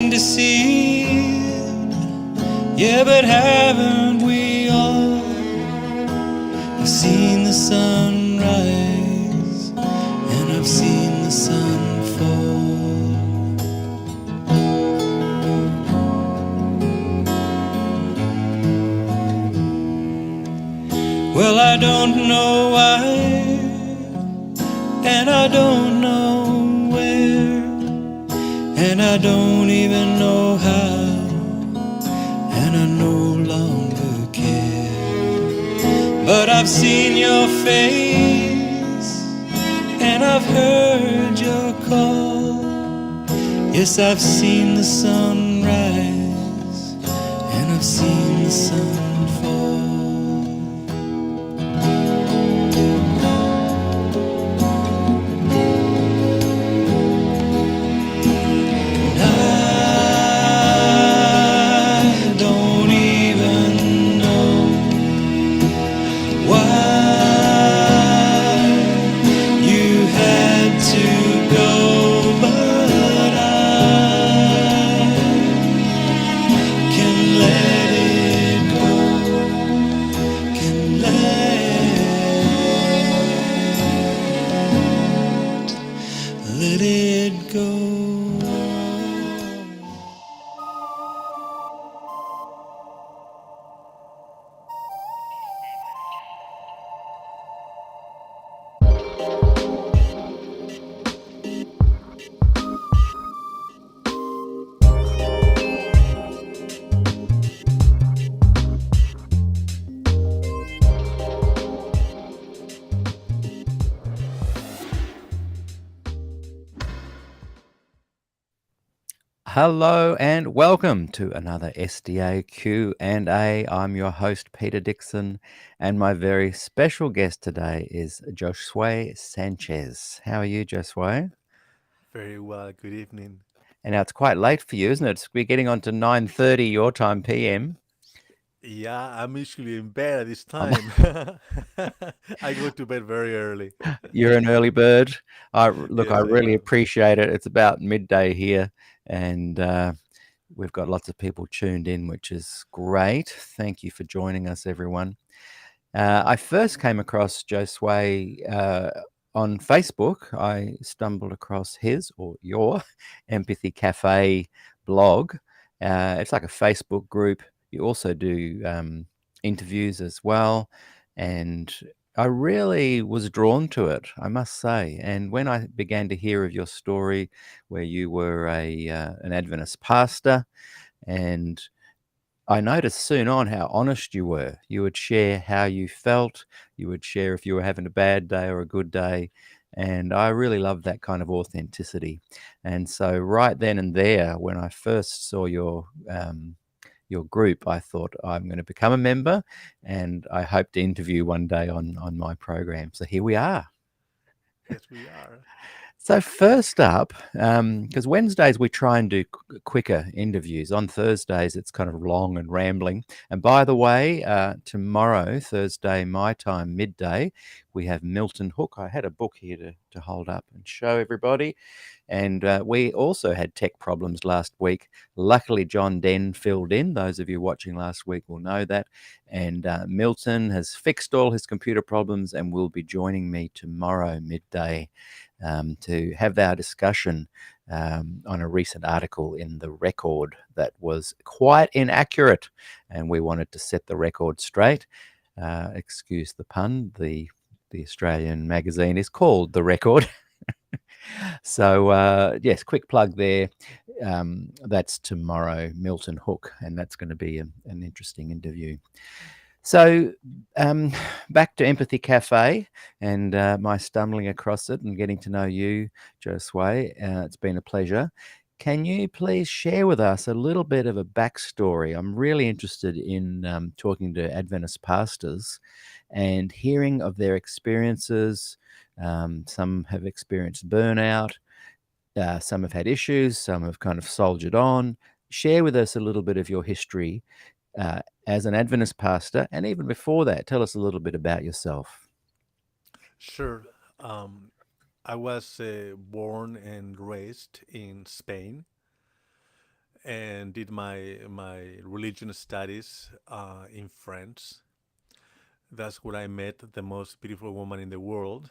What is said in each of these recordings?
deceived, yeah, but haven't we all? I've seen the sun rise and I've seen the sun fall. Well, I don't know why, and I don't know where, and I don't even know how, and I no longer care. But I've seen your face, and I've heard your call. Yes, I've seen the sun rise, and I've seen the sun fall. Let it go. Hello and welcome to another SDAQ&A. I'm your host, Peter Dixon, and my very special guest today is Josué Sánchez. How are you, Josué? Very well. Good evening. And now it's quite late for you, isn't it? We're getting on to 9:30 your time PM. Yeah, I'm usually in bed at this Um, time. I go to bed very early. You're an early bird. I Yes, I really am. appreciate it. It's about midday here, and we've got lots of people tuned in, which is great. Thank you for joining us, everyone. I first came across Josué on Facebook. I stumbled across his or your Empathy Cafe blog. It's like a Facebook group. You also do interviews as well. And I really was drawn to it, I must say. And when I began to hear of your story, where you were an Adventist pastor, and I noticed soon on how honest you were. You would share how you felt. You would share if you were having a bad day or a good day. And I really love that kind of authenticity. And so, right then and there, when I first saw your group, I thought I'm going to become a member, and I hope to interview one day on my program. So here we are. Yes, we are. So first up, because Wednesdays we try and do quicker interviews. On Thursdays it's kind of long and rambling. And by the way, tomorrow, Thursday, my time, midday, we have Milton Hook. I had a book here to hold up and show everybody. And we also had tech problems last week. Luckily, John Den filled in. Those of you watching last week will know that. And Milton has fixed all his computer problems and will be joining me tomorrow midday to have our discussion on a recent article in the Record that was quite inaccurate, and we wanted to set the record straight. Excuse the pun. The Australian magazine is called The Record. So yes, quick plug there. That's tomorrow, Milton Hook, and that's going to be an interesting interview. So back to Empathy Cafe and my stumbling across it and getting to know you, Josué. It's been a pleasure. Can you please share with us a little bit of a backstory? I'm really interested in talking to Adventist pastors and hearing of their experiences. Some have experienced burnout. Some have had issues. Some have kind of soldiered on. Share with us a little bit of your history as an Adventist pastor, and even before that, tell us a little bit about yourself. Sure. Um, I was born and raised in Spain. and did my religion studies in France. That's where I met the most beautiful woman in the world,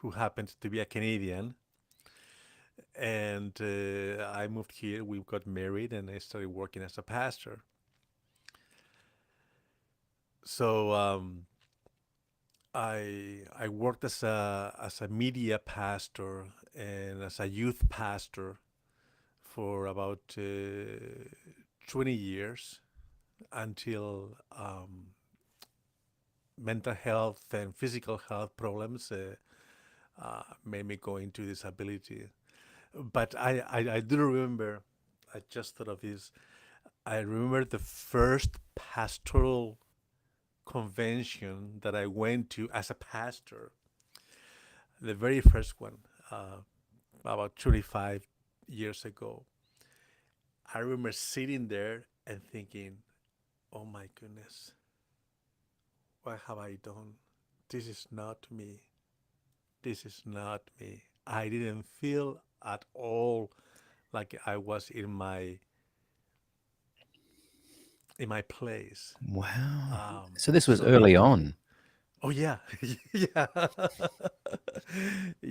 who happens to be a Canadian. And I moved here. We got married, and I started working as a pastor. So I worked as a media pastor and as a youth pastor for about 20 years until mental health and physical health problems made me go into disability. But I do remember, I just thought of this. I remember the first pastoral convention that I went to as a pastor, the very first one, about 25 years ago. I remember sitting there and thinking, oh my goodness, what have I done? This is not me. This is not me. I didn't feel at all like I was in my place. Wow. Um, So this was so it, early on. oh yeah, yeah,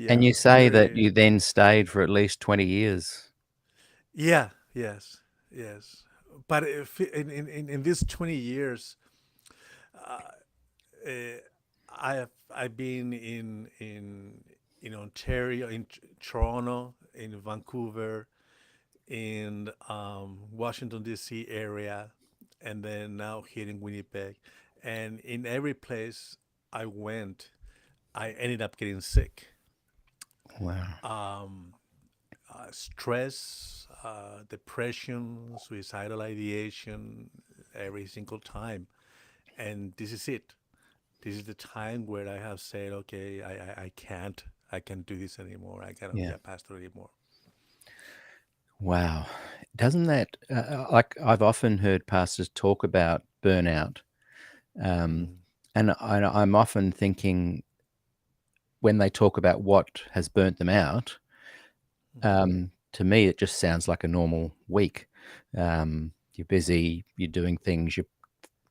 And yeah, you say that very, you then stayed for at least 20 years. yeah, yes, yes. But if in these 20 years, uh, I've been in Ontario, in Toronto, in Vancouver, in Washington D.C. area, and then now here in Winnipeg. And in every place I went, I ended up getting sick. Wow. Um, Stress, depression, suicidal ideation, every single time. And this is it. This is the time where I have said, okay, I can't do this anymore. I cannot be Yeah. a pastor anymore. Wow. Doesn't that, like, I've often heard pastors talk about burnout. Um, Mm-hmm. and I'm often thinking when they talk about what has burnt them out, to me, it just sounds like a normal week. You're busy, you're doing things, you're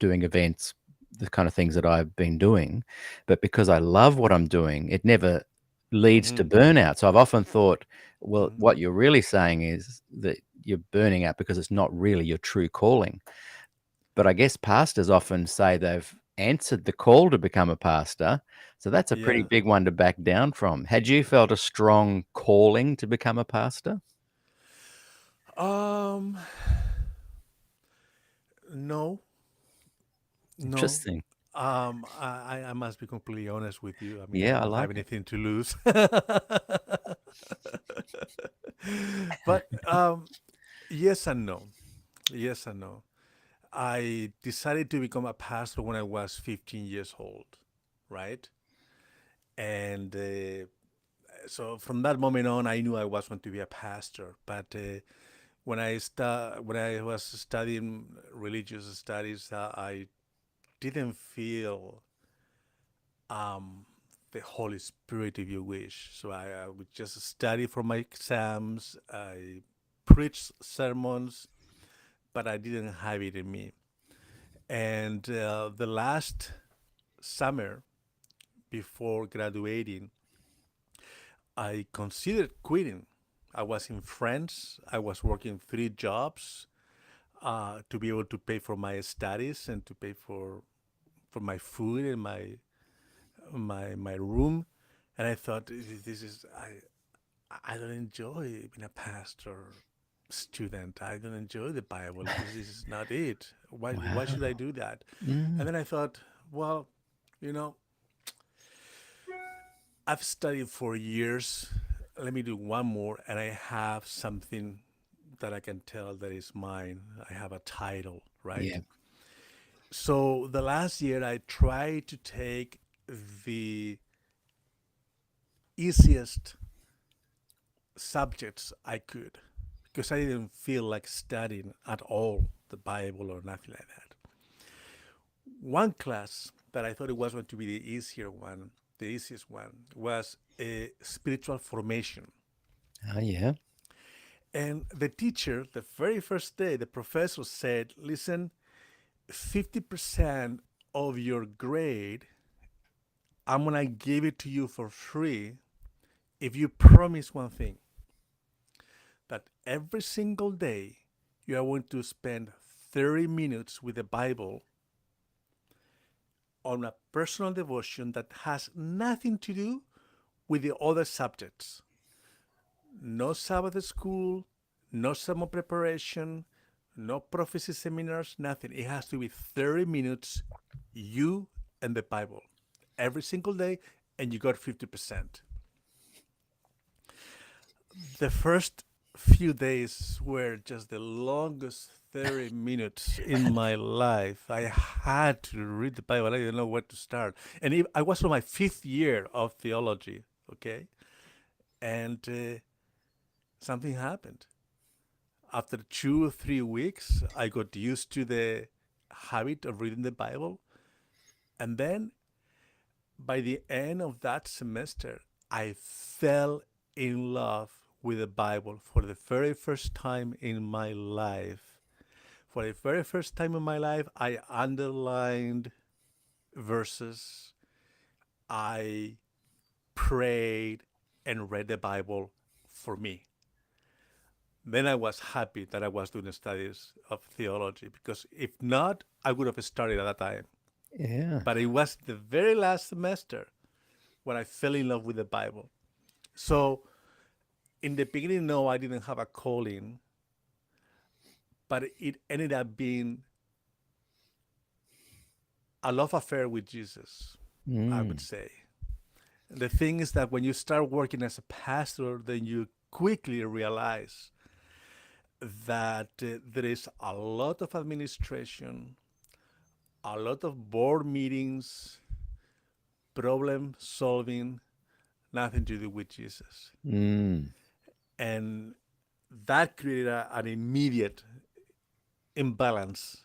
doing events, the kind of things that I've been doing. But because I love what I'm doing, it never leads to Mm-hmm. burnout. So I've often thought, well, Mm-hmm. what you're really saying is that you're burning out because it's not really your true calling. But I guess pastors often say they've answered the call to become a pastor. So that's a pretty Yeah. big one to back down from. Had you felt a strong calling to become a pastor? Um, no, no. Interesting. I must be completely honest with you. I mean, I Yeah, I don't have like it. anything to lose. But yes and no. Yes and no. I decided to become a pastor when I was 15 years old, right? And so from that moment on, I knew I was going to be a pastor. But when I was studying religious studies, I didn't feel um, the Holy Spirit, if you wish. So I would just study for my exams. I preached sermons, but I didn't have it in me. And the last summer before graduating, I considered quitting. I was in France. I was working 3 jobs to be able to pay for my studies and to pay for my food and my room. And I thought, this is I don't enjoy being a pastor student. I don't enjoy the Bible. This is not it. Why should I Wow. do that? Mm, And then I thought, well, you know, I've studied for years. Let me do one more, and I have something that I can tell that is mine. I have a title, right? yeah. So the last year, I tried to take the easiest subjects I could because I didn't feel like studying at all the Bible or nothing like that. One class that I thought it was going to be the easiest one, was a spiritual formation. Oh, yeah. And the teacher, the very first day, the professor said, listen, 50% of your grade, I'm going to give it to you for free if you promise one thing, that every single day you are going to spend 30 minutes with the Bible on a personal devotion that has nothing to do with the other subjects. No Sabbath school, no sermon preparation, no prophecy seminars, nothing. It has to be 30 minutes, you and the Bible, every single day, and you got 50%. The first few days were just the longest 30 minutes in my life. I had to read the Bible. I didn't know where to start. And I was on my 5th year of theology, okay? And something happened. After 2 or 3 weeks, I got used to the habit of reading the Bible. And then by the end of that semester, I fell in love with the Bible for the very first time in my life. For the very first time in my life, I underlined verses. I prayed and read the Bible for me. Then I was happy that I was doing studies of theology, because if not, I would have started at that time. Yeah. But it was the very last semester when I fell in love with the Bible. So in the beginning, no, I didn't have a calling, but it ended up being a love affair with Jesus, I would Mm. say. The thing is that when you start working as a pastor, then you quickly realize that there is a lot of administration, a lot of board meetings, problem solving, nothing to do with Jesus. Mm. And that created an immediate imbalance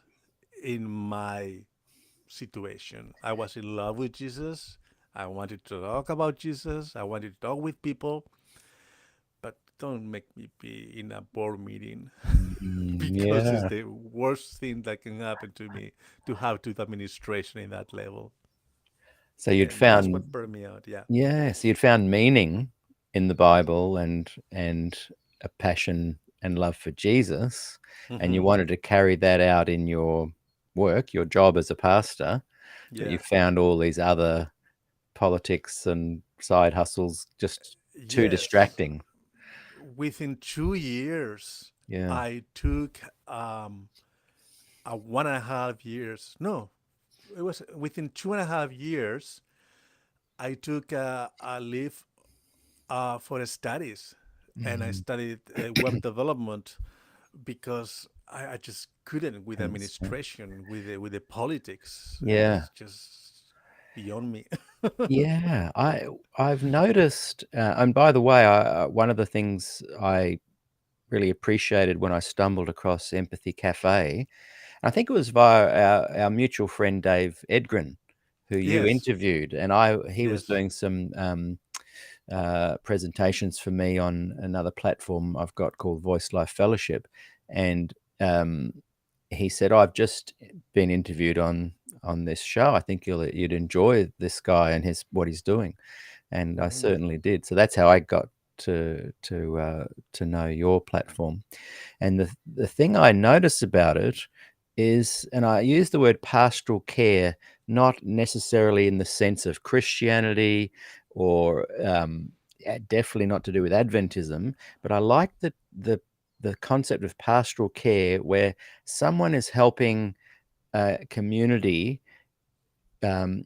in my situation. I was in love with Jesus. I wanted to talk about Jesus. I wanted to talk with people. But don't make me be in a board meeting because it's Yeah. the worst thing that can happen to me to have to do administration in that level. So you'd And that's found, what burned me out. Yeah. yeah, so you'd found meaning in the Bible and a passion and love for Jesus, and you Hmm. wanted to carry that out in your work, your job as a pastor, but you Yeah. found all these other politics and side hustles just too Yes. distracting. Within 2 years, Yeah. I took a 1.5 years. No, it was within 2.5 years. I took a leave for studies, and I Mhm. studied web development because I just couldn't with Understand. administration, with the politics. It Yeah. was just beyond me. Yeah, I've noticed, and by the way, one of the things I really appreciated when I stumbled across Empathy Cafe, I think it was via our mutual friend Dave Edgren, who you Yes, interviewed, and he was yes. doing some presentations for me on another platform I've got called Voice Life Fellowship, and um, he said, "Oh, I've just been interviewed on this show. I think you'd enjoy this guy and what he's doing." And I Mhm. certainly did. So that's how I got to know your platform. And the thing I notice about it is, and I use the word pastoral care, not necessarily in the sense of Christianity or definitely not to do with Adventism, but I like the concept of pastoral care where someone is helping a community um,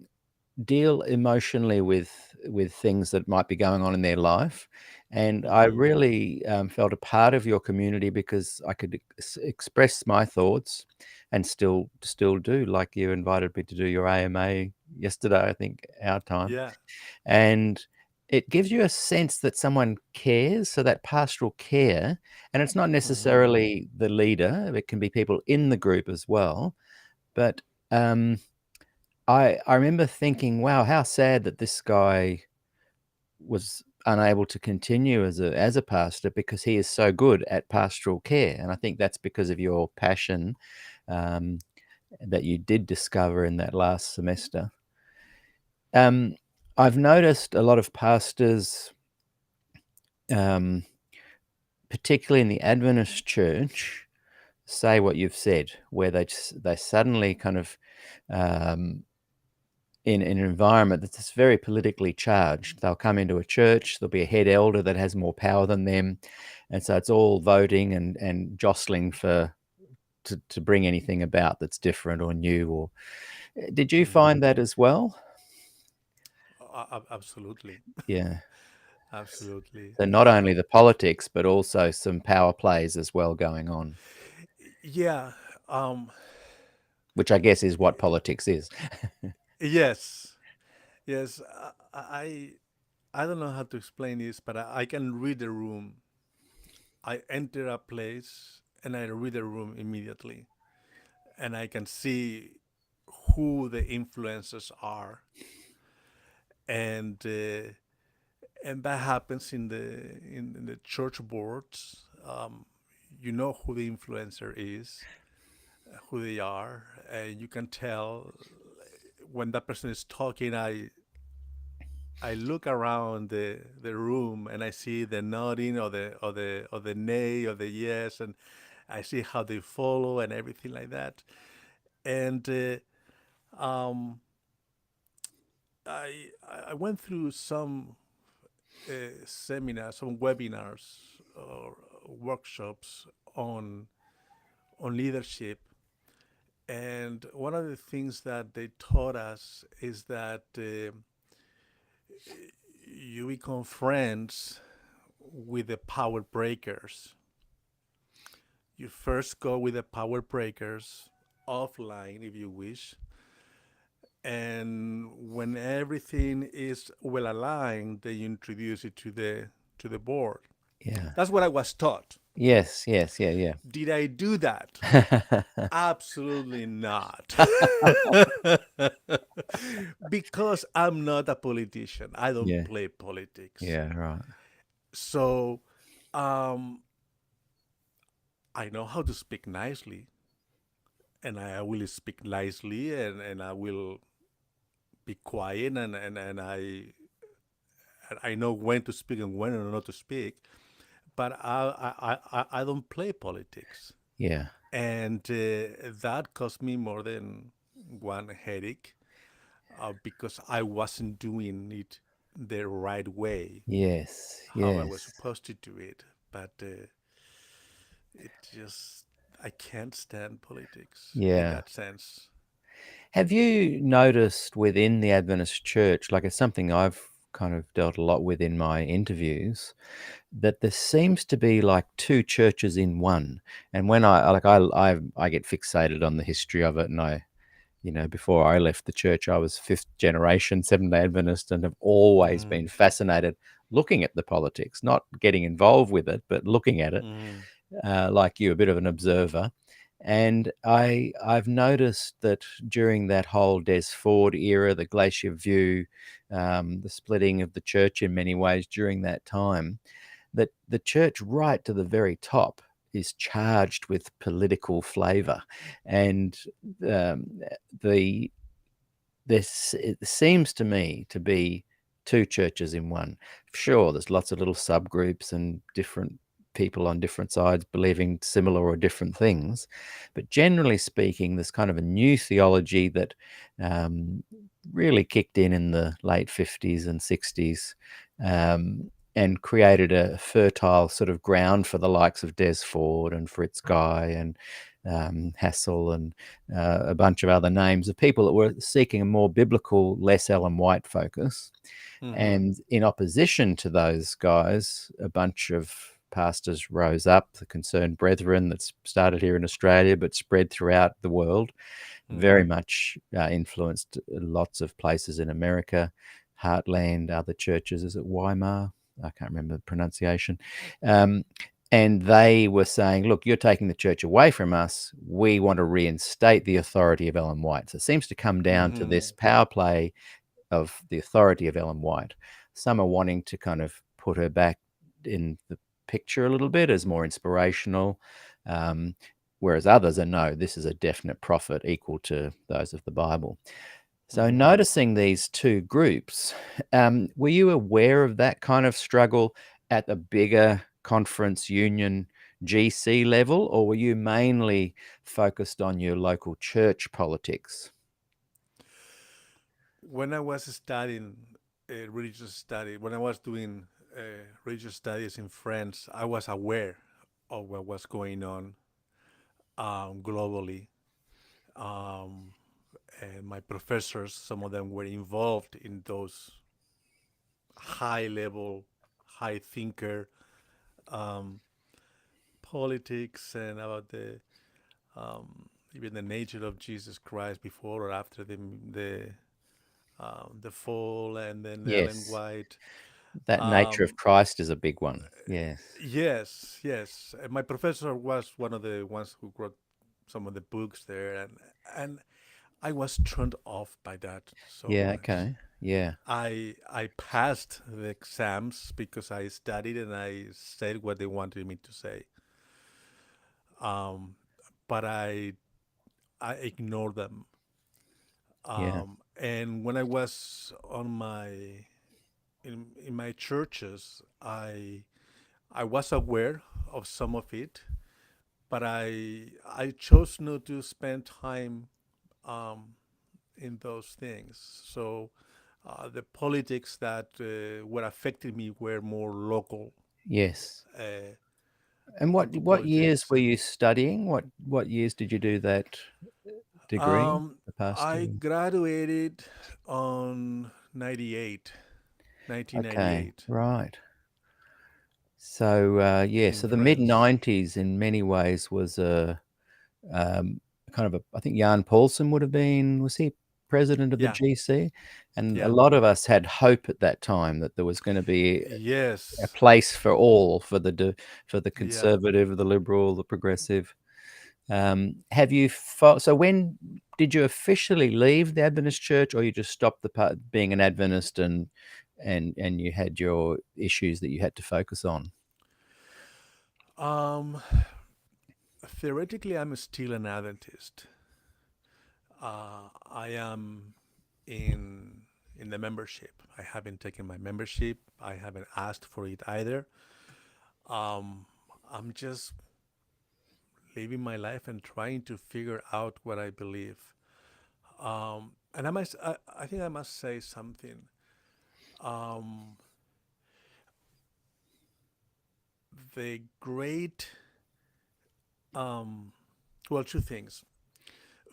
deal emotionally with things that might be going on in their life, and I Mhm. really felt a part of your community because I could express my thoughts and still do, like you invited me to do your AMA yesterday, I think our time, Yeah. and it gives you a sense that someone cares, so that pastoral care, and it's not Mhm. necessarily the leader, it can be people in the group as well, but um I remember thinking, wow, how sad that this guy was unable to continue as a pastor because he is so good at pastoral care. And I think that's because of your passion that you did discover in that last semester. I've noticed a lot of pastors, particularly in the Adventist church, say what you've said, where they suddenly kind of in an environment that's very politically charged. They'll come into a church, there'll be a head elder that has more power than them, and so it's all voting and jostling to bring anything about that's different or new. Or did you find that as well? Absolutely. Yeah. Absolutely. So not only the politics, but also some power plays as well going on, Yeah. which I guess is what politics is. Yes. Yes. I don't know how to explain this, but I can read the room. I enter a place and I read the room immediately, and I can see who the influencers are, and that happens in the church boards. You know who the influencer is, who they are, and you can tell when that person is talking. I look around the room and I see the nodding or the nay or the yes, and I see how they follow and everything like that. And um, I went through some seminars, some webinars or workshops on leadership. And one of the things that they taught us is that you become friends with the power breakers. You first go with the power breakers offline, if you wish, and when everything is well aligned, they introduce it to the board. Yeah. That's what I was taught. Yes. Yeah. Did I do that? Absolutely not. Because I'm not a politician. I don't Yeah. play politics. Yeah. Right. So um, I know how to speak nicely, and I will speak nicely, and I will be quiet, and I know when to speak and when not to speak. But I don't play politics, Yeah. and that cost me more than one headache because I wasn't doing it the right way, Yes. how I was Yes. supposed to do it. But it just I can't stand politics in Yeah. that sense. Have you noticed within the Adventist church, like it's something I've kind of dealt a lot with in my interviews, that there seems to be like two churches in one. And when I get fixated on the history of it, and before I left the church, I was fifth generation Seventh-day Adventist and have always Mm, been fascinated looking at the politics, not getting involved with it, but looking at it, mm, like you, a bit of an observer. And I've noticed that during that whole Des Ford era, the Glacier View, the splitting of the church in many ways during that time, that the church right to the very top is charged with political flavor. And um, it seems to me to be two churches in one. Sure, there's lots of little subgroups and different people on different sides believing similar or different things, but generally speaking, there's kind of a new theology that um, really kicked in the late 50s and 60s, and created a fertile sort of ground for the likes of Des Ford and Fritz Guy and Hassel and a bunch of other names of people that were seeking a more biblical, less Ellen White focus. mm-hmm, And in opposition to those guys, a bunch of pastors rose up, the Concerned Brethren that's started here in Australia but spread throughout the world, very mm-hmm, much influenced lots of places in America, Heartland, other churches. Is it Weimar? I can't remember the pronunciation. Um, and they were saying, look, you're taking the church away from us. We want to reinstate the authority of Ellen White. So it seems to come down to mm-hmm, this power play of the authority of Ellen White. Some are wanting to kind of put her back in the picture a little bit as more inspirational, whereas others are no, this is a definite prophet equal to those of the Bible. So Mhm. noticing these two groups, were you aware of that kind of struggle at the bigger conference union GC level, or were you mainly focused on your local church politics? When I was studying religious study, when I was doing religious studies in France, I was aware of what was going on globally. Um, and my professors, some of them were involved in those high level, high thinker um, politics and about the even the nature of Jesus Christ before or after the fall, and then Ellen Yes, White. that nature of Um, Christ is a big one. Yes. yes, yes. My professor was one of the ones who wrote some of the books there, and I was turned off by that so Yeah, much. okay. Yeah. I passed the exams because I studied and I said what they wanted me to say. Um, but I ignored them. Yeah. And when I was on in my churches, I was aware of some of it, but I chose not to spend time um, in those things. So the politics that were affecting me were more Yes. uh, And local what years politics. were you studying? What years did you do that degree, the pastor? I graduated on 98, Okay, 1998 right. So, yeah, in so the France. mid-90s in many ways was a kind of a, I think Jan Paulsen would have been, was he president of the Yeah, GC? And a yeah, lot of us had hope at that time that there was going to be a yes, place for all, for the yeah. conservative, the liberal, the progressive. Have you so when did you officially leave the Adventist church, or you just stopped the part being an Adventist and you had your issues that you had to focus on? Um, Theoretically, I'm still an Adventist. I am in in the membership. I haven't taken my membership. I haven't asked for it either. Um, I'm just living my life and trying to figure out what I believe. And I think I must say something. Um, the great, um, well, two things.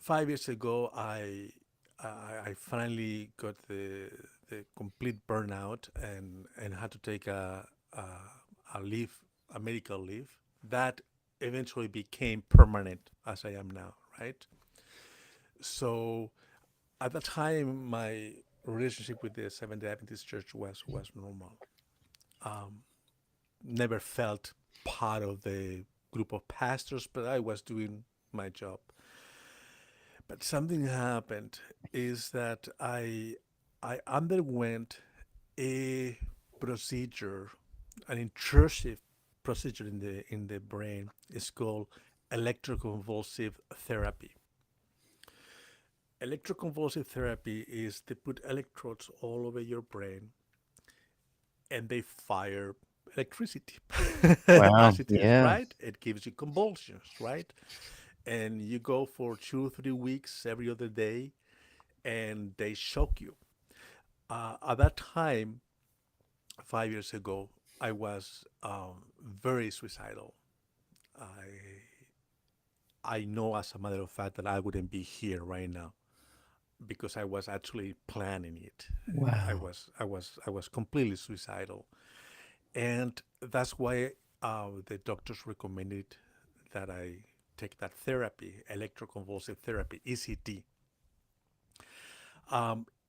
5 years ago, I finally got the complete burnout and had to take a leave, a medical leave that eventually became permanent as I am now, right? So at that time, my relationship with the Seventh Day Adventist Church was normal. Um, Never felt part of the group of pastors, but I was doing my job. But something happened is that I underwent a procedure, an intrusive procedure in the brain. It's called electroconvulsive therapy. Electroconvulsive therapy is they put electrodes all over your brain and they fire electricity Wow. as it is, Yeah. right? It gives you convulsions, right? And you go for 2 or 3 weeks every other day and they shock you. At that time, 5 years ago, I was very suicidal. I know, as a matter of fact, that I wouldn't be here right now because I was actually planning it. Wow. I was completely suicidal, and that's why the doctors recommended that I take that therapy, electroconvulsive therapy, ECT.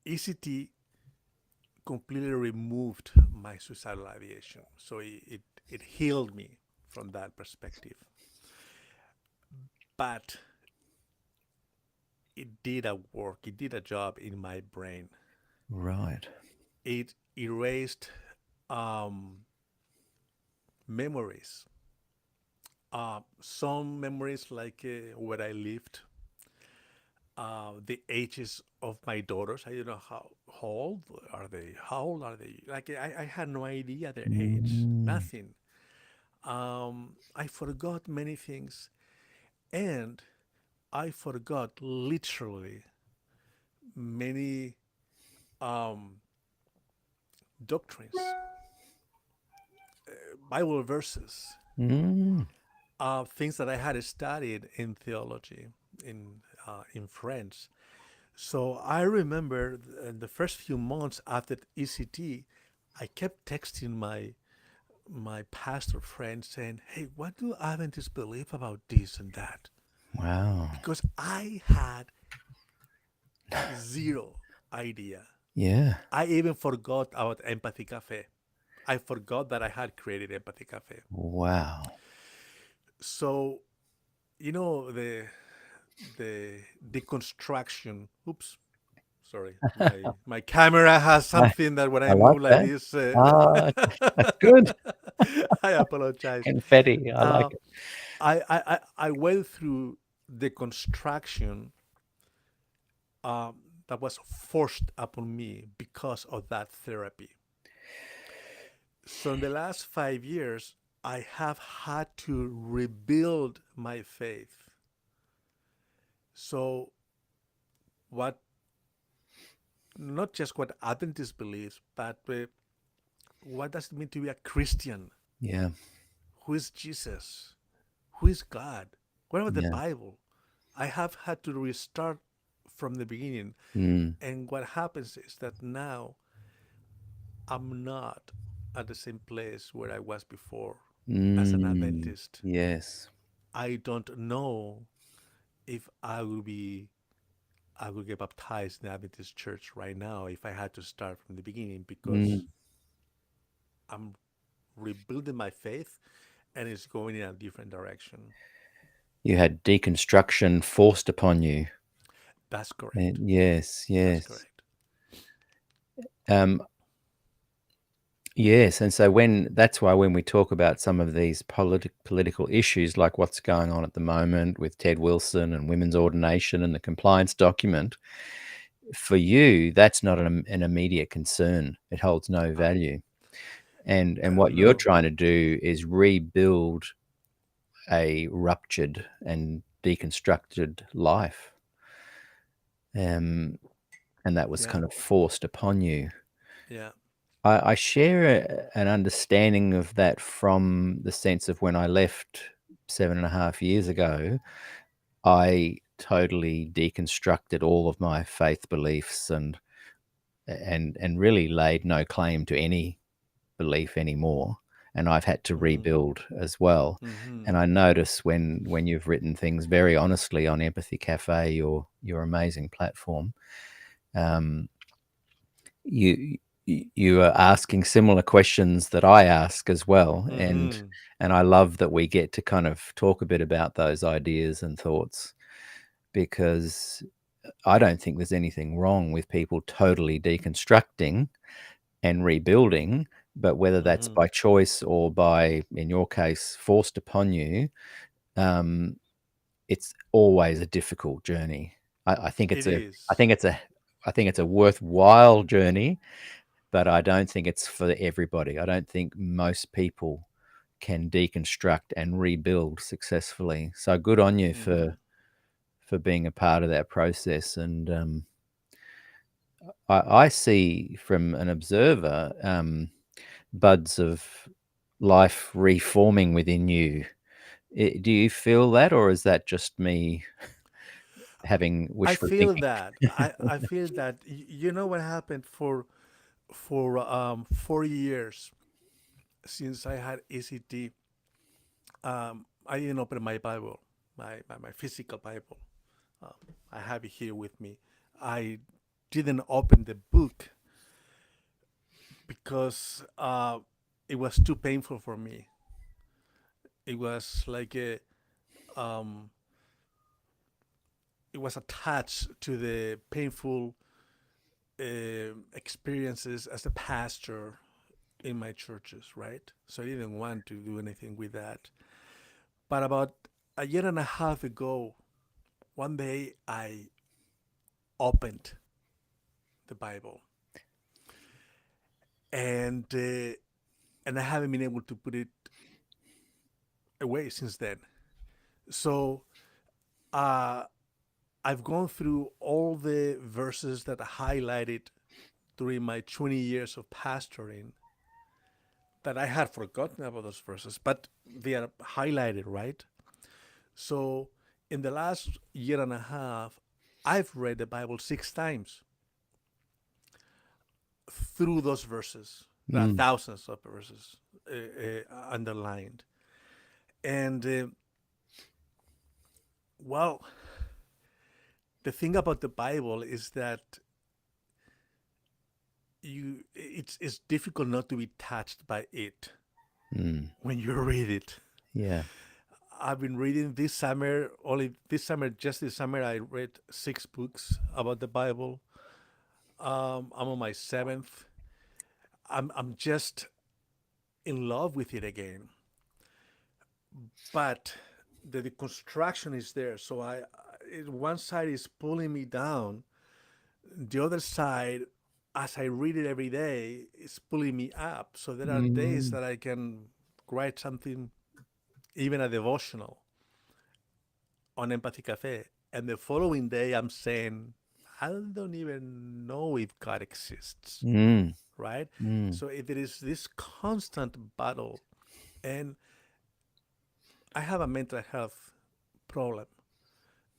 ECT completely removed my suicidal ideation. So it healed me from that perspective. But it did a work, it did a job in my brain. Right. It erased um, memories. Some memories like where I lived, the ages of my daughters. I don't know how old are they? How old are they? Like I had no idea their age. Mm. Nothing. I forgot many things, and I forgot literally many um, doctrines, Bible verses, Mm. things that I had studied in theology, in French. So I remember the first few months after ECT, I kept texting my pastor friend saying, "Hey, what do Adventists believe about this and that?" Wow. Because I had zero idea. Yeah. I even forgot about Empathy Cafe. I forgot that I had created Empathy Cafe. Wow. So the deconstruction. Oops, sorry. My camera has I, something that when I I like move like that. this, Ah, that's good. I apologize. Confetti. I like Uh, it. I went through the construction um, that was forced upon me because of that therapy. So in the last 5 years, I have had to rebuild my faith. So what, not just what Adventist believes, but what does it mean to be a Christian? Yeah. Who is Jesus? Who is God? What about the Yeah. Bible? I have had to restart from the beginning. Mm. And what happens is that now I'm not at the same place where I was before as an Mm. Adventist. Yes. I don't know if I will get baptized in the Adventist church right now if I had to start from the beginning because Mm. I'm rebuilding my faith and it's going in a different direction. You had deconstruction forced upon you. That's correct. And yes, That's yes. correct. Um, yes, and so that's why when we talk about some of these political issues, like what's going on at the moment with Ted Wilson and women's ordination and the compliance document, for you, that's not an immediate concern. It holds no Uh, value. And what you're no, trying to do is rebuild a ruptured and deconstructed life. Um, and that was yeah, kind of forced upon you. yeah. I share an understanding of that from the sense of when I left 7.5 years ago, I totally deconstructed all of my faith beliefs and really laid no claim to any belief anymore. And I've had to Mm-hmm. rebuild as well. Mm-hmm. And I notice when you've written things very honestly on Empathy Cafe, your amazing platform, um, you you are asking similar questions that I ask as well, Mm-hmm. and I love that we get to kind of talk a bit about those ideas and thoughts because I don't think there's anything wrong with people totally deconstructing and rebuilding, but whether that's Mm-hmm. by choice or by, in your case, forced upon you, um, it's always a difficult journey. I think It it's a I is. think it's a I think it's a worthwhile journey, but I don't think it's for everybody. I don't think most people can deconstruct and rebuild successfully. So good on you Mm-hmm. for being a part of that process. And I see from an observer buds of life reforming within you. Do you feel that, or is that just me having I wishful feel thinking? that. I feel that. You know what happened for 4 years since I had ECT. I didn't open my Bible, my physical Bible. Um, I have it here with me. I didn't open the book because it was too painful for me. It was like um, it was attached to the painful experiences as a pastor in my churches, right? So I didn't want to do anything with that. But about a year and a half ago, one day I opened the Bible, and I haven't been able to put it away since then. So uh, I've gone through all the verses that I highlighted during my 20 years of pastoring that I had forgotten about those verses, but they are highlighted, right? So in the last year and a half, I've read the Bible 6 times through those verses. There are Mm. thousands of verses underlined. And well, the thing about the Bible is that it's difficult not to be touched by it Mm. when you read it. Yeah. I've been reading this summer, only this summer, just this summer, I read 6 books about the Bible. I'm on my seventh. I'm just in love with it again. But the deconstruction is there. So one side is pulling me down. The other side, as I read it every day, is pulling me up. So there are days Mm. that I can write something, even a devotional on Empathy Cafe. And the following day, I'm saying, I don't even know if God exists, Mm. right? Mm. So there is this constant battle. And I have a mental health problem,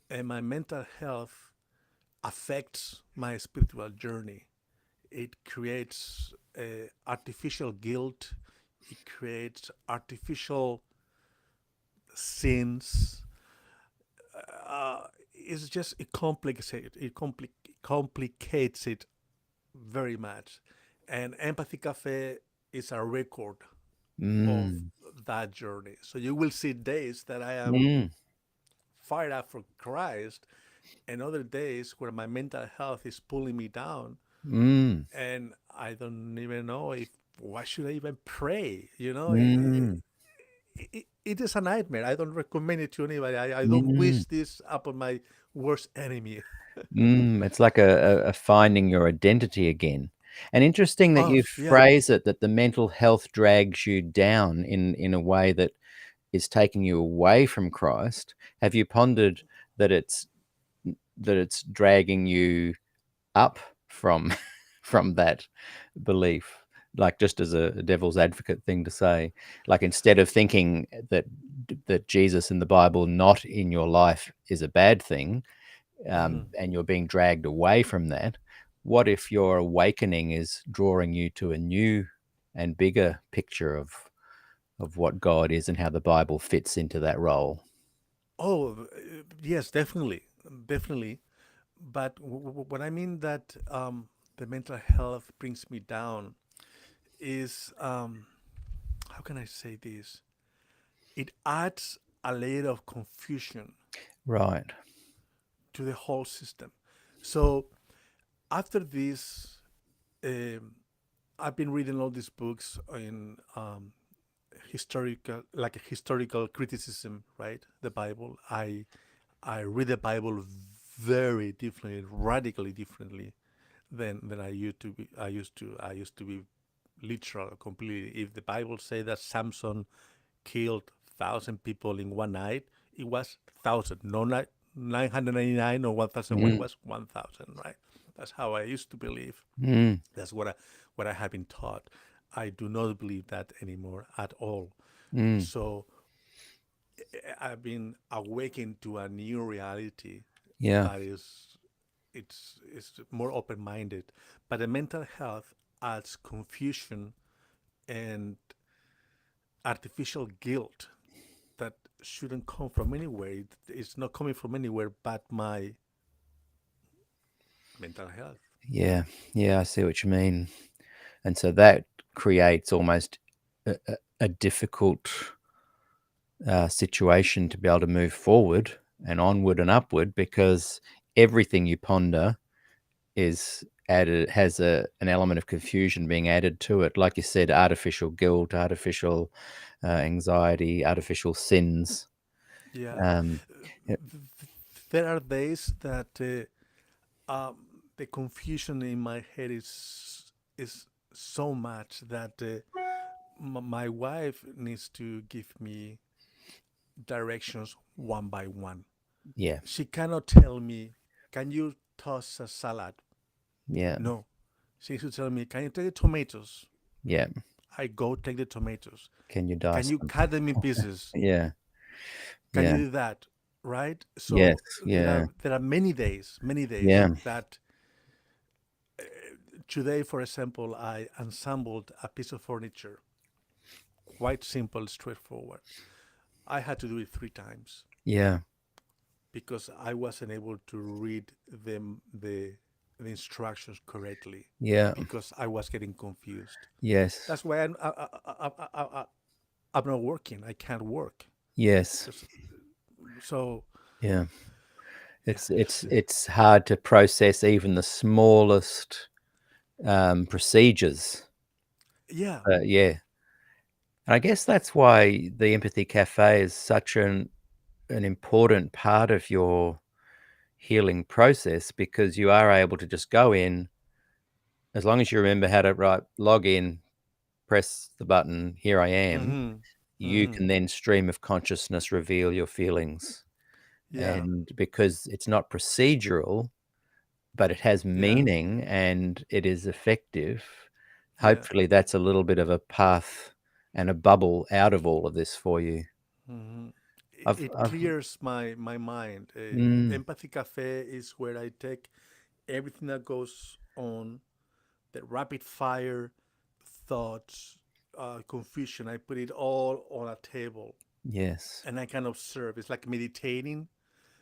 and my mental health affects my spiritual journey. It creates artificial guilt, it creates artificial sins. It's just complicates it very much. And Empathy Cafe is a record of Mm. that journey. So you will see days that I am Mm. fired up for Christ, and other days where my mental health is pulling me down, Mm. and I don't even know if why should I even pray. Mm. It is a nightmare. I don't recommend it to anybody. I don't Mm. wish this upon my worst enemy. Mm. It's like a finding your identity again. And interesting that Oh you yeah. phrase it that the mental health drags you down in a way that is taking you away from Christ. Have you pondered that it's dragging you up from from that belief? Like, just as a devil's advocate thing to say, like, instead of thinking that Jesus in the Bible not in your life is a bad thing, Mhm. and you're being dragged away from that, what if your awakening is drawing you to a new and bigger picture of what God is and how the Bible fits into that role? Oh, yes, definitely, definitely. But what I mean that the mental health brings me down is how can I say this? It adds a layer of confusion Right. to the whole system. So after this, um, I've been reading all these books in like a historical criticism, right? The Bible. I read the Bible very differently, radically differently than I used to be. I used to be literal completely. If the Bible say that Samson killed 1,000 people in one night, it was 1,000, no 999 or 1,001. It Mm. was 1,000, right? That's how I used to believe. Mm. That's what I have been taught. I do not believe that anymore at all. Mm. So I've been awakened to a new reality Yeah. that is it's more open-minded. But the mental health adds confusion and artificial guilt that shouldn't come from anywhere. It's not coming from anywhere but my mental health. Yeah. Yeah. I see what you mean. And so that creates almost a difficult situation to be able to move forward and onward and upward, because everything you ponder is has an element of confusion being added to it. Like you said, artificial guilt, artificial anxiety, artificial sins. Yeah. Um, yeah, There are days that the confusion in my head is so much that my wife needs to give me directions one by one. yeah, She cannot tell me, "Can you toss a salad?" yeah, No. She needs to tell me, "Can you take the tomatoes?" yeah. I go take the tomatoes. Can you Can dice you them? cut them in pieces? Yeah, Can you yeah, do that? Right? yes, So yeah, there are many days yeah, that today, for example, I assembled a piece of furniture, quite simple, straightforward. I had to do it 3 times yeah, because I wasn't able to read the instructions correctly yeah, because I was getting confused. yes, That's why I'm not working. I can't work yes, because so yeah. yeah, It's hard to process even the smallest procedures. yeah. Yeah, and I guess that's why the Empathy Cafe is such an important part of your healing process, because you are able to just go in, as long as you remember how to log in, press the button, here I am, Mm-hmm. you Mm-hmm. can then stream of consciousness reveal your feelings. Yeah, And because it's not procedural, but it has yeah, meaning and it is effective, yeah. hopefully that's a little bit of a path and a bubble out of all of this for you. Mm-hmm. It, I've it I've clears my mind. mm, Empathy Cafe is where I take everything that goes on, the rapid fire thoughts, confusion. I put it all on a table yes. and I can observe. It's like meditating.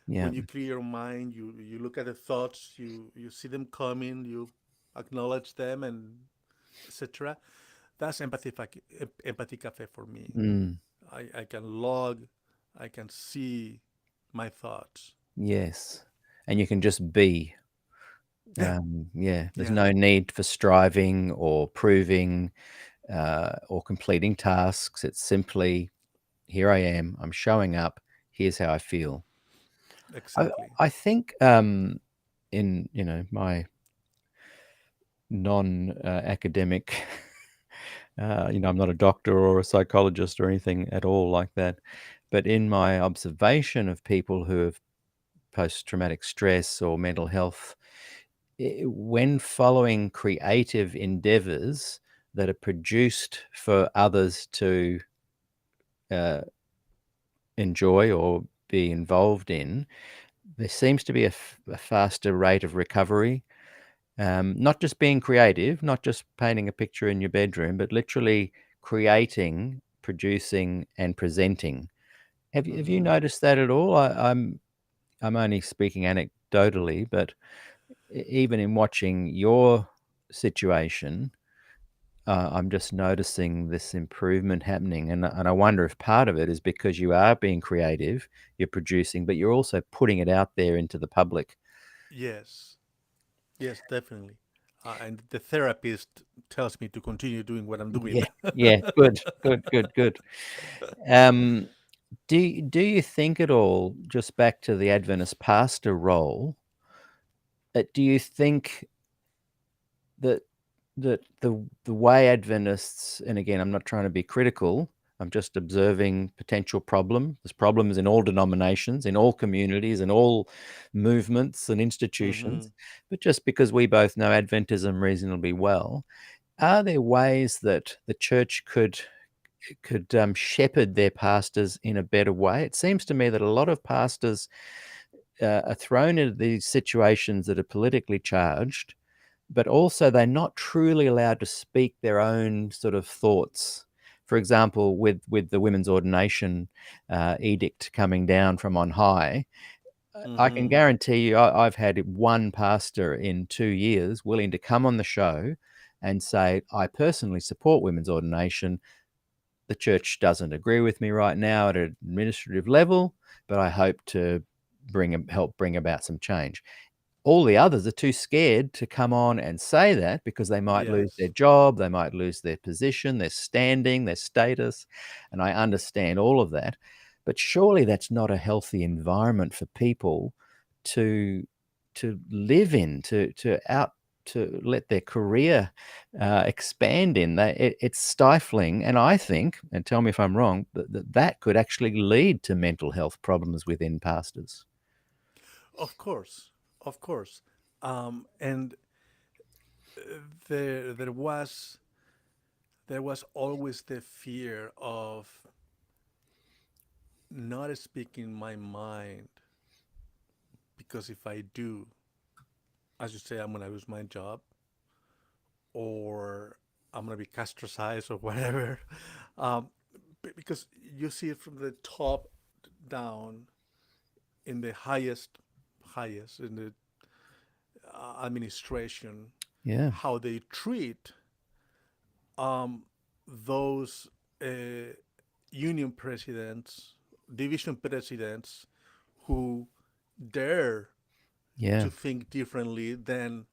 Yeah. When you clear your mind, you look at the thoughts, you see them coming, you acknowledge them, and etc. That's empathy cafe for me. Mm, I can log, I can see my thoughts. yes. And you can just be. Yeah, Yeah, there's yeah, no need for striving or proving or completing tasks. It's simply, here I am, I'm showing up, here's how I feel. I, exactly. I think in my non-academic, I'm not a doctor or a psychologist or anything at all like that, but in my observation of people who have post-traumatic stress or mental health, when following creative endeavors that are produced for others to uh, enjoy or be involved in, there seems to be a faster rate of recovery. Not just being creative, not just painting a picture in your bedroom, but literally creating, producing, and presenting. Have you Hmm. noticed that at all? I'm only speaking anecdotally, but even in watching your situation, I'm just noticing this improvement happening, and I wonder if part of it is because you are being creative, you're producing, but you're also putting it out there into the public. Yes, yes, definitely. And the therapist tells me to continue doing what I'm doing. Yeah, yeah, good, good, good, good. Um, do you think at all, just back to the Adventist pastor role, do you think that the way Adventists, and again, I'm not trying to be critical, I'm just observing potential problem. There's problems in all denominations, in all communities, in all movements and Hmm. institutions. But just because we both know Adventism reasonably well, are there ways that the church could shepherd their pastors in a better way? It seems to me that a lot of pastors are thrown into these situations that are politically charged, but also they're not truly allowed to speak their own sort of thoughts. For example, with the women's ordination edict coming down from on high, I can Hmm. guarantee you, I've had one pastor in 2 years willing to come on the show and say, I personally support women's ordination. The church doesn't agree with me right now at an administrative level, but I hope to help bring about some change. all the others are too scared to come on and say that because they might lose their Yes. job, they might lose their position, their standing, their status. And I understand all of that. But surely that's not a healthy environment for people to live in, to let their career expand in. It's stifling. And I think, and tell me if I'm wrong, that could actually lead to mental health problems within pastors. Of course, of course. And there was always the fear of not speaking my mind, because if I do, as you say, I'm gonna lose my job, or I'm gonna be castricized or whatever. Um, because you see it from the top down, in the highest in the administration, Yeah. how they treat um, those uh, union presidents, division presidents, who dare Yeah. to think differently than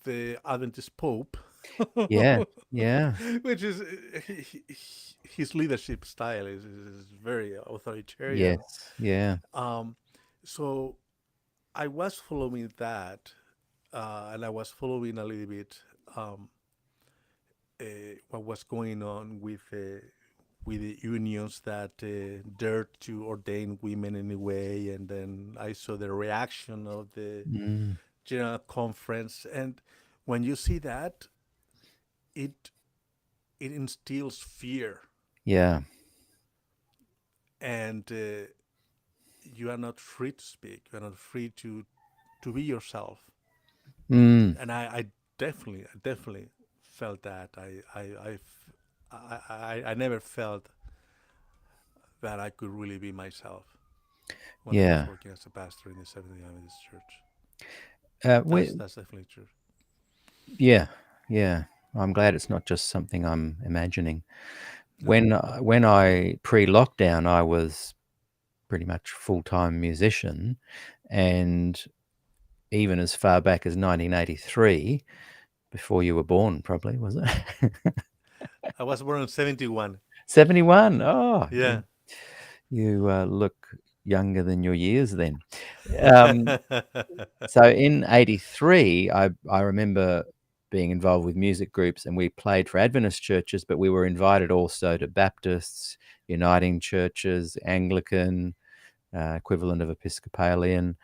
the Adventist Pope, Yeah. Yeah. which is his leadership style is very authoritarian. Yes. Yeah. Um, so I was following that, and I was following a little bit um, what was going on with the unions that dared to ordain women anyway, and then I saw the reaction of the Mm. general conference, and when you see that, it it instills fear, Yeah. and you are not free to speak. You are not free to be yourself. Mm. And I definitely felt that. I never felt that I could really be myself when I was Yeah. working as a pastor in the Seventh-day Adventist Church. We, That's definitely true. yeah. Yeah. I'm glad it's not just something I'm imagining. No. When I pre-lockdown, I was pretty much full-time musician, and even as far back as 1983, before you were born, probably, was it? I was born in 71. 71. Oh, Yeah. you look younger than your years then. Um, so in 83, I remember being involved with music groups, and we played for Adventist churches, but we were invited also to Baptists, Uniting churches, Anglican, equivalent of Episcopalian,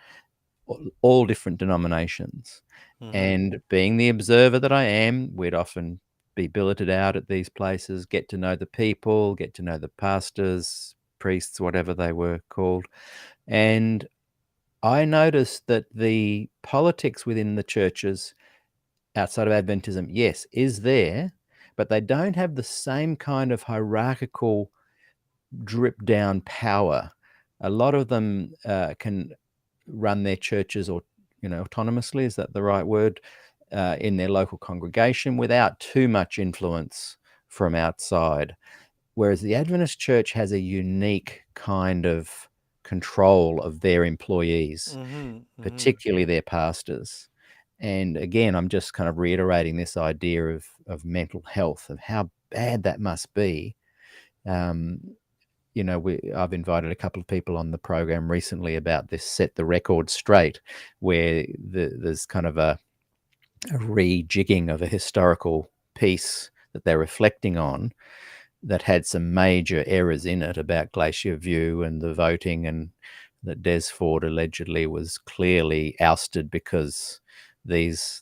all different denominations. Hmm. And being the observer that I am, we'd often be billeted out at these places, get to know the people, get to know the pastors, priests, whatever they were called. And I noticed that the politics within the churches outside of Adventism, yes, is there, but they don't have the same kind of hierarchical drip down power. A lot of them can run their churches, or autonomously, is that the right word, in their local congregation without too much influence from outside. Whereas the Adventist church has a unique kind of control of their employees, Hmm. Hmm. particularly their pastors. And again, I'm just kind of reiterating this idea of mental health, of how bad that must be. Um, I've invited a couple of people on the program recently about this Set the Record Straight, where there's kind of a rejigging of a historical piece that they're reflecting on that had some major errors in it about Glacier View and the voting, and that Des Ford allegedly was clearly ousted because this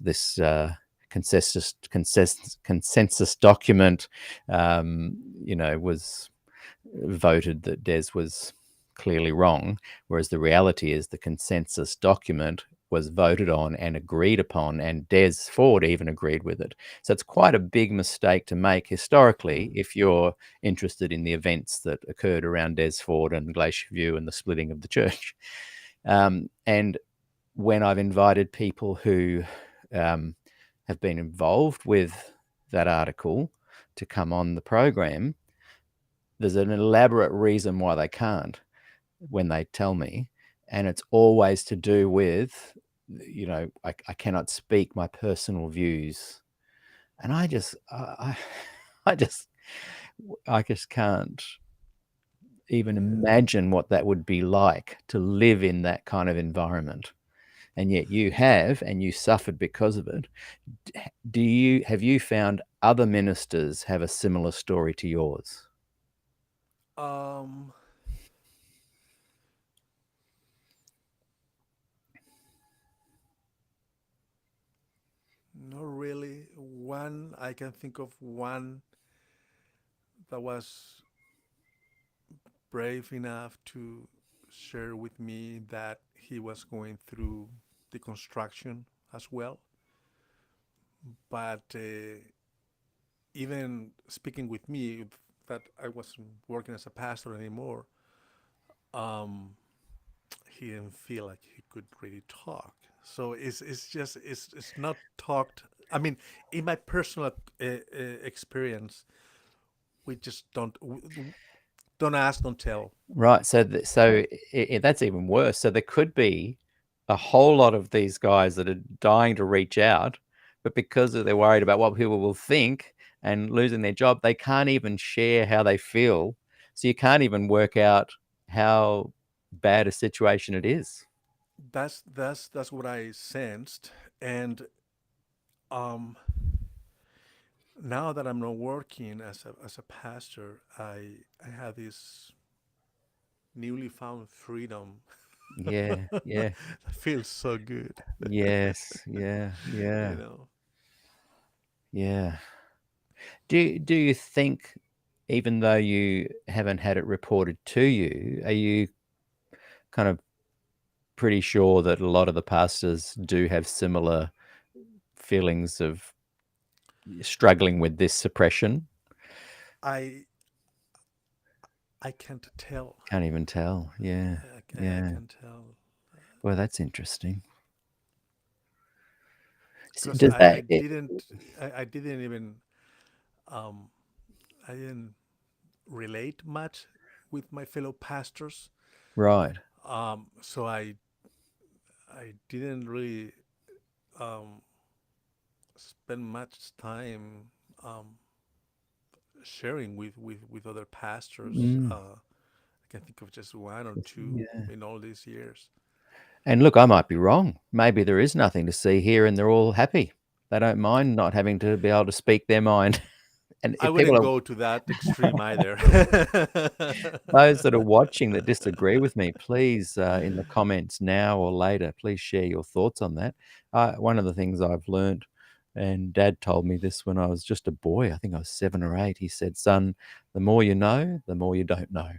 consensus document, was voted that Des was clearly wrong, whereas the reality is the consensus document was voted on and agreed upon, and Des Ford even agreed with it. So it's quite a big mistake to make historically if you're interested in the events that occurred around Des Ford and Glacier View and the splitting of the church. And when I've invited people who have been involved with that article to come on the program, there's an elaborate reason why they can't when they tell me, and it's always to do with I cannot speak my personal views, and I just I just can't even Yeah. imagine what that would be like to live in that kind of environment. And yet you have, and you suffered because of it. Have you found other ministers have a similar story to yours? Um, Not really. One, I can think of one that was brave enough to share with me that he was going through the construction as well. But even speaking with me, that I wasn't working as a pastor anymore, um, he didn't feel like he could really talk. So it's not talked. I mean, in my personal experience, we just don't ask, don't tell. Right, so that's even worse. So there could be a whole lot of these guys that are dying to reach out, but because they're worried about what people will think and losing their job, they can't even share how they feel. So you can't even work out how bad a situation it is. That's what I sensed, and um, now that I'm not working as a pastor, I have this newly found freedom. Yeah, yeah. That feels so good. Yes, yeah, You yeah, know, yeah. Do you think, even though you haven't had it reported to you, are you kind of pretty sure that a lot of the pastors do have similar feelings of struggling with this suppression? I I can't tell. Can't even tell. Yeah, I yeah. can't tell Well, that's interesting. because Does that I didn't even um, I didn't relate much with my fellow pastors. right? So I didn't really um, spend much time um, sharing with other pastors. Mm, I can think of just one or two yeah. in all these years. And look, I might be wrong. Maybe there is nothing to see here, and they're all happy. They don't mind not having to be able to speak their mind. And I if people wouldn't are go to that extreme either. those that are watching that disagree with me, please, in the comments now or later, please share your thoughts on that. One of the things I've learned, and Dad told me this when I was just a boy, I think I was 7 or 8, he said, "Son, the more you know, the more you don't know."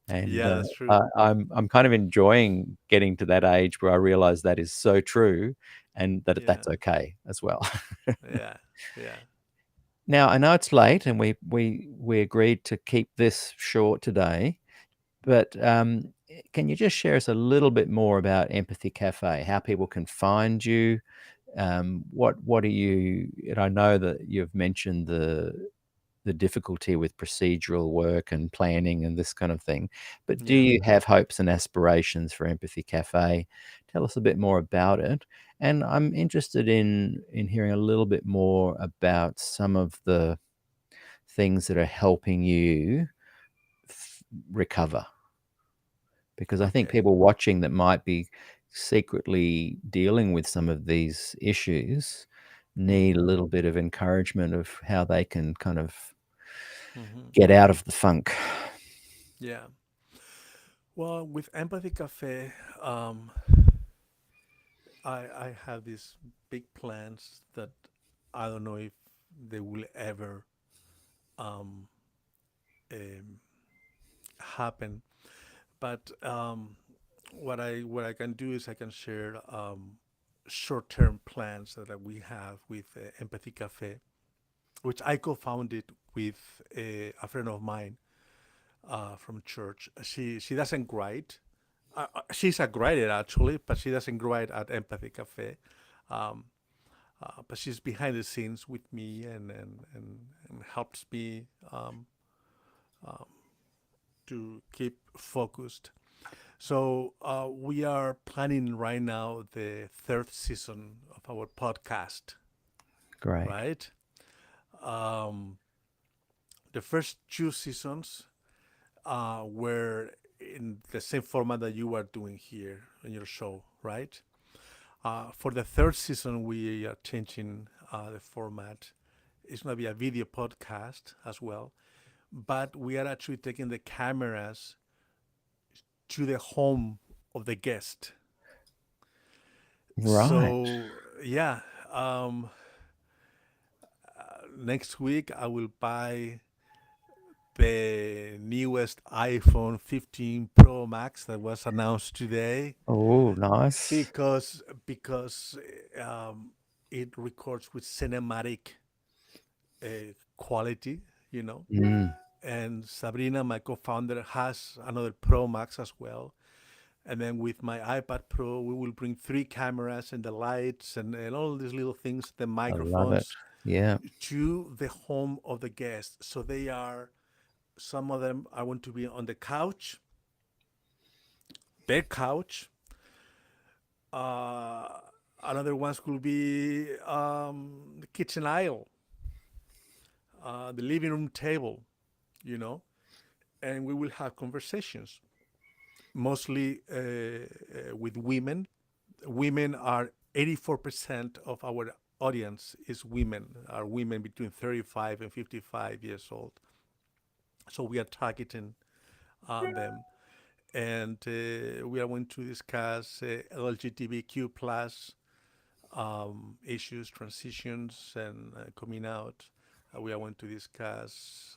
And, Yeah, that's true. I'm kind of enjoying getting to that age where I realize that is so true and that Yeah, that's okay as well. yeah, yeah. Now, I know it's late and we agreed to keep this short today. But, can you just share us a little bit more about Empathy Cafe, how people can find you? What are you and I know that you've mentioned the difficulty with procedural work and planning and this kind of thing, but do Yeah. you have hopes and aspirations for Empathy Cafe? Tell us a bit more about it, and I'm interested in hearing a little bit more about some of the things that are helping you f recover. Because I think Okay. people watching that might be secretly dealing with some of these issues need a Hmm. little bit of encouragement of how they can kind of Hmm. get out of the funk. Yeah. Well, with Empathy Cafe, I have these big plans that I don't know if they will ever um, um, happen. But what I can do is I can share short-term plans that we have with Empathy Cafe, which I co-founded with a friend of mine from church. She doesn't write. She's a writer actually, but she doesn't write at Empathy Cafe. Um, but she's behind the scenes with me and helps me um, to keep focused. So we are planning right now the third season of our podcast, Great. right? Um, the first two seasons were in the same format that you are doing here in your show, right? For the third season, we are changing the format. It's going to be a video podcast as well, but we are actually taking the cameras to the home of the guest. Right. So, yeah, next week I will buy the newest iPhone 15 Pro Max that was announced today Oh, nice. because it records with cinematic quality, you know. Mm, And Sabrina, my co-founder, has another Pro Max as well. And then with my iPad Pro, we will bring three cameras and the lights and all these little things, the I love it. microphones, Yeah. to the home of the guest. So they are, some of them are going to be on the couch, their couch. Uh, Another ones will be the kitchen aisle, the living room table, you know, and we will have conversations, mostly with women. Women are 84% of our audience is women, are women between 35 and 55 years old. So we are targeting them. And we are going to discuss LGBTQ plus issues, transitions, and coming out. We are going to discuss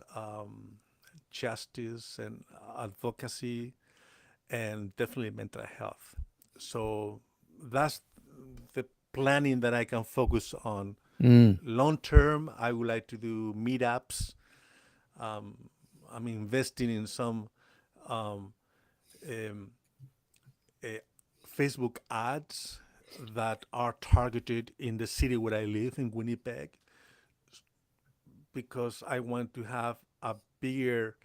justice and advocacy, and definitely mental health. So that's the planning that I can focus on. Mm, Long term, I would like to do meetups. Um, I'm investing in some um, um, uh, Facebook ads that are targeted in the city where I live in Winnipeg, because I want to have a bigger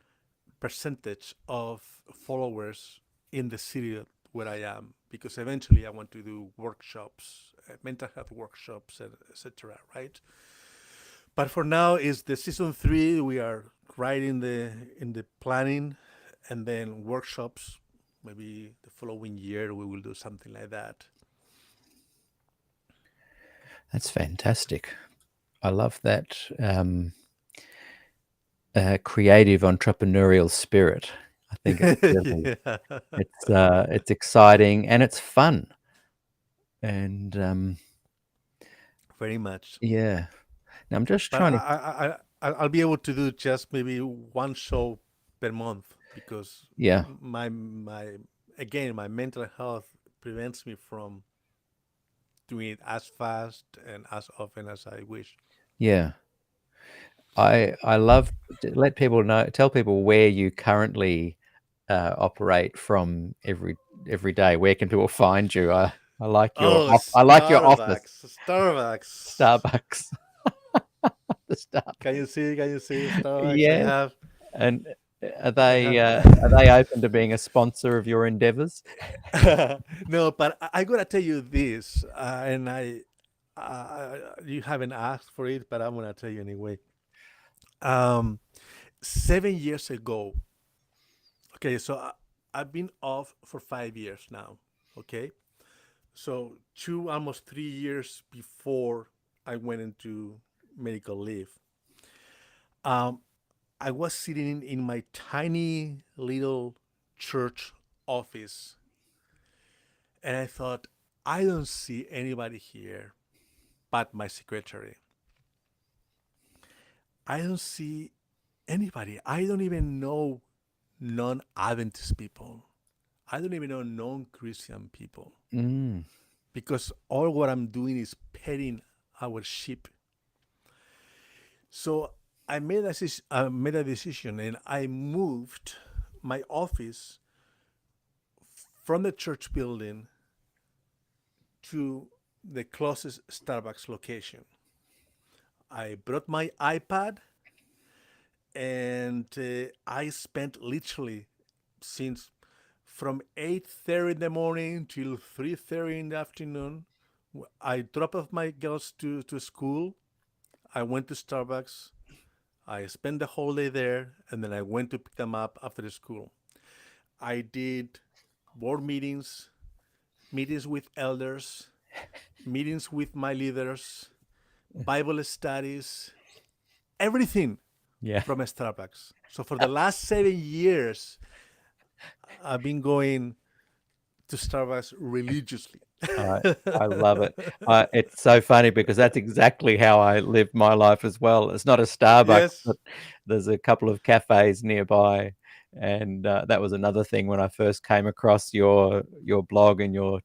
percentage of followers in the city where I am, because eventually I want to do workshops, mental health workshops, etc. Right? But for now, is the season three. We are right in the planning, and then workshops. Maybe the following year we will do something like that. that's fantastic. I love that creative entrepreneurial spirit. I think it's really, Yeah, it's exciting and it's fun. And very much. yeah. Now I'm just But trying to, I'll be able to do just maybe one show per month, because yeah, my again, my mental health prevents me from doing it as fast and as often as I wish. yeah. I love to let people know, tell people where you currently operate from every day. Where can people find you? I like your Oh, I like your office, Starbucks. Starbucks, the Can you Starbucks. see? Can you see Starbucks? Yes. And I have. are they open to being a sponsor of your endeavors? No, but I gotta tell you this, and you haven't asked for it, but I'm gonna tell you anyway. Um, 7 years ago, okay, so I've been off for 5 years now, okay? So two, almost 3 years before I went into medical leave, um, I was sitting in my tiny little church office, and I thought, I don't see anybody here but my secretary. I don't see anybody. I don't even know non Adventist people. I don't even know non Christian people, Mm, because all what I'm doing is petting our sheep. So I made a decision, and I moved my office from the church building to the closest Starbucks location. I brought my iPad, and I spent literally since from 8:30 in the morning till 3:30 in the afternoon. I dropped off my girls to school. I went to Starbucks. I spent the whole day there, and then I went to pick them up after the school. I did board meetings, meetings with elders, meetings with my leaders, Bible studies, everything Yeah. from a Starbucks. So for the last 7 years, I've been going to Starbucks religiously. I I love it. It's so funny because that's exactly how I live my life as well. It's not a Starbucks, Yes. but there's a couple of cafes nearby, and that was another thing when I first came across your blog and your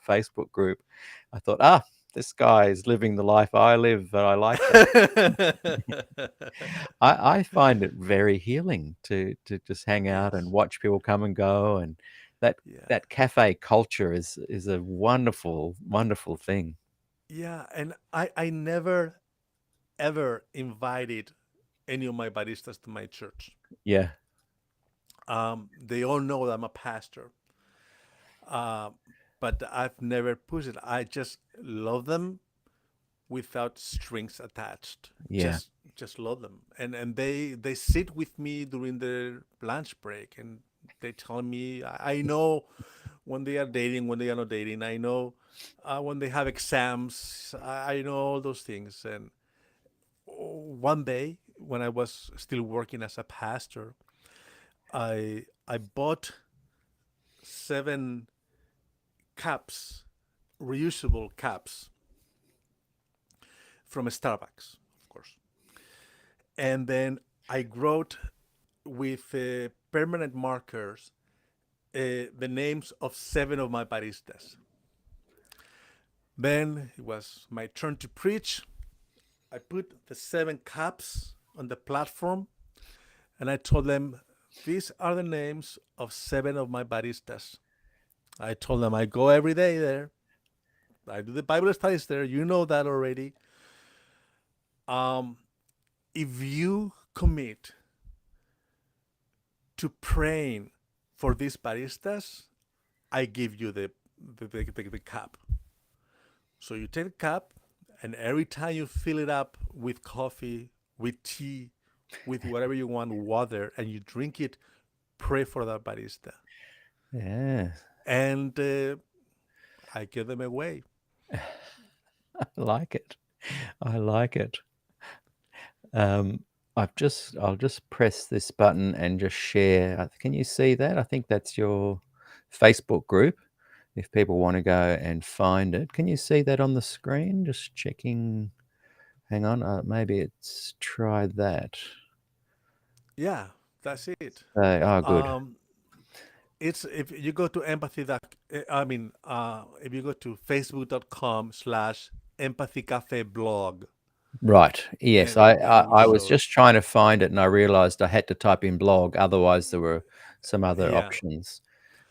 Facebook group. I thought, this guy is living the life I live, and I like that. I find it very healing to just hang out and Yes. watch people come and go, and that Yeah. that cafe culture is a wonderful, wonderful thing. Yeah. And I never, ever invited any of my baristas to my church. Yeah, They all know that I'm a pastor, uh, but I've never pushed it. I just love them without strings attached. yeah, Just love them, and they sit with me during their lunch break, and they tell me I know when they are dating, when they are not dating. I know when they have exams. I know all those things. And one day when I was still working as a pastor, I bought 7 cups, reusable cups from a Starbucks, of course. And then I wrote with permanent markers the names of 7 of my baristas. Then it was my turn to preach. I put the 7 cups on the platform, and I told them, these are the names of 7 of my baristas. I told them I go every day there. I do the Bible studies there. You know that already. Um, if you commit to praying for these baristas, I give you the cup. So you take the cup, and every time you fill it up with coffee, with tea, with whatever you want, water, and you drink it, pray for that barista. yeah. And I give them away. I like it. I like it. I'll just press this button and just share. Can you see that? I think that's your Facebook group. If people want to go and find it, can you see that on the screen? Just checking. Hang on, maybe it's try that. Yeah, that's it. Good. Um, it's if you go to empathy. If you go to facebook.com/empathy cafe blog, Right. Yes, and it will I was show. just trying to find it, and I realized I had to type in blog, otherwise there were some other Yeah, options.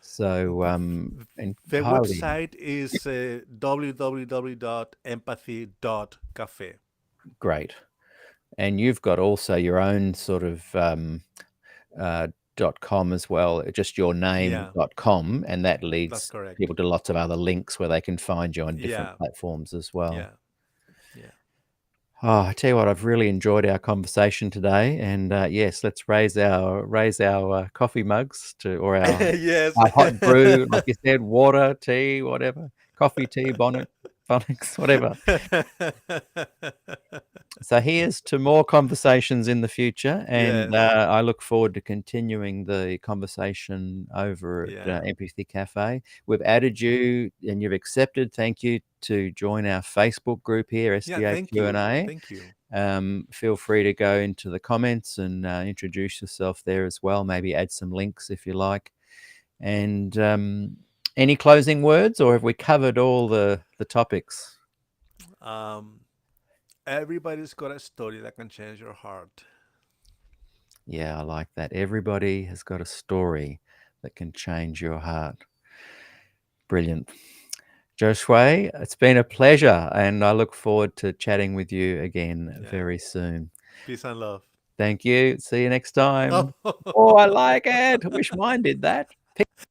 So, and the highly website is www.empathy.cafe. great. And you've got also your own sort of uh, .com as well, just your name Yeah, .com, and that that's leads correct. people to lots of other links where they can find you on different Yeah, platforms as well. yeah, yeah. Oh, I tell you what, I've really enjoyed our conversation today, and yes, let's raise our coffee mugs to or Yes. our hot brew, like you said, water, tea, whatever, coffee, tea, phonics, whatever. So here's to more conversations in the future, and Yes. I look forward to continuing the conversation over at Yeah. Empathy Cafe. We've added you, and you've accepted. Thank you to join our Facebook group here, Yeah, thank you. SDAQ&A. Thank you. Feel free to go into the comments and introduce yourself there as well. Maybe add some links if you like. And any closing words, or have we covered all the topics? Um, Everybody's got a story that can change your heart. Yeah, I like that. Everybody has got a story that can change your heart. Brilliant. Josué, it's been a pleasure, and I look forward to chatting with you again Yeah. very soon. Peace and love. Thank you. See you next time. Oh, I like it. I wish mine did that. Pick